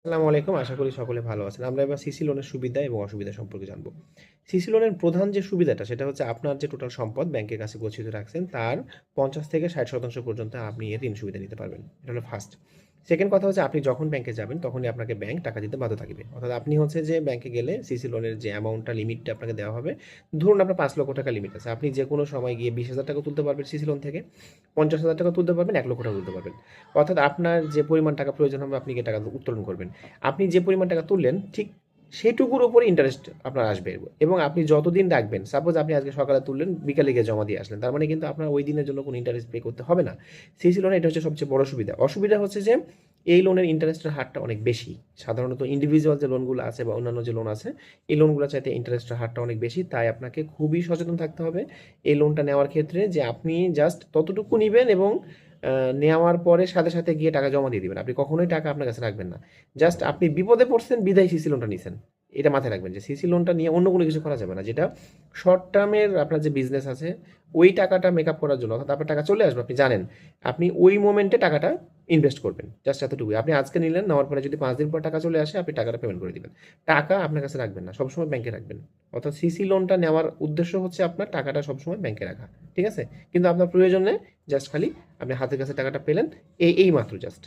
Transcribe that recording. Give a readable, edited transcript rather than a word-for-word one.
আসসালামু আলাইকুম। আশা করি সকলে ভালো আছেন। আমরা এবার সিসি লোনের সুবিধা এবং অসুবিধা সম্পর্কে জানবো। সিসি লোনের প্রধান যে সুবিধাটা সেটা হচ্ছে আপনার যে টোটাল সম্পদ ব্যাংকের কাছে গচ্ছিত রাখছেন তার ৫০ থেকে ৬০% পর্যন্ত আপনি এর ঋণ সুবিধা নিতে পারবেন। এটা হলো ফার্স্ট। সেকেন্ড কথা হচ্ছে আপনি যখন ব্যাংকে যাবেন তখনই আপনাকে ব্যাংক টাকা দিতে বাধ্য থাকবে। অর্থাৎ আপনি হচ্ছে যে ব্যাংকে গেলে সিসি লোনের যে অ্যামাউন্টটা লিমিটটা আপনাকে দেওয়া হবে, ধরুন আপনার ৳৫,০০,০০০ লিমিট আছে। আপনি যেকোনো সময় গিয়ে ৳২০,০০০ তুলতে পারবেন সিসি লোন থেকে, ৳৫০,০০০ তুলতে পারবেন, ৳১,০০,০০০ তুলতে পারবেন। অর্থাৎ আপনার যে পরিমাণ টাকা প্রয়োজন হবে আপনি গিয়ে টাকা উত্তোলন করবেন। আপনি যে পরিমাণ টাকা তুললেন ঠিক সেটুকুর উপরে ইন্টারেস্ট আপনার আসবে এবং আপনি যতদিন রাখবেন, সাপোজ আপনি আজকে সকালে তুললেন, বিকালে গিয়ে জমা দিয়ে আসলেন। তার মানে কিন্তু আপনার ওই দিনের জন্য কোনো ইন্টারেস্ট পে করতে হবে না। সিসি লোনে এটা হচ্ছে সবচেয়ে বড় সুবিধা। অসুবিধা হচ্ছে যে এই লোনের ইন্টারেস্টের হারটা অনেক বেশি। সাধারণত ইন্ডিভিজুয়াল যে লোনগুলো আছে বা অন্যান্য যে লোন আছে, এই লোনগুলো চাইতে ইন্টারেস্টের হারটা অনেক বেশি। তাই আপনাকে খুবই সচেতন থাকতে হবে এই লোনটা নেওয়ার ক্ষেত্রে যে আপনি জাস্ট ততটুকু নিবেন এবং নেওয়ার পরে সাথে, সাথে গিয়ে টাকা জমা দিয়ে দিবেন। আপনি কখনোই টাকা আপনার কাছে রাখবেন না। জাস্ট আপনি বিপদে পড়ছেন বিধায় সিসি লোনটা নিছেন। এটা মাথায় রাখবেন যে সিসি লোনটা নিয়ে অন্য কোনো কিছু করা যাবে না। যেটা শর্ট টার্মের আপনার যে বিজনেস আছে, ওই টাকাটা মেকআপ করার জন্য অর্থাৎ আপনার টাকা চলে আসবে আপনি জানেন। আপনি ওই মোমেন্টে টাকাটা ইনভেস্ট করবেন। জাস্ট এতটুকুই। আপনি আজকে নিলেন, নেওয়ার পরে যদি ৫ দিন পর টাকা চলে আসে আপনি টাকাটা পেমেন্ট করে দিবেন। টাকা আপনার কাছে রাখবেন না। সবসময় ব্যাংকে রাখবেন। অর্থাৎ সিসি লোনটা নেওয়ার উদ্দেশ্য হচ্ছে আপনার টাকাটা সবসময় ব্যাংকে রাখা। ঠিক আছে? কিন্তু আপনার প্রয়োজন নেই। জাস্ট খালি আপনি হাতের কাছে টাকাটা পেলেন এই মাত্র জাস্ট।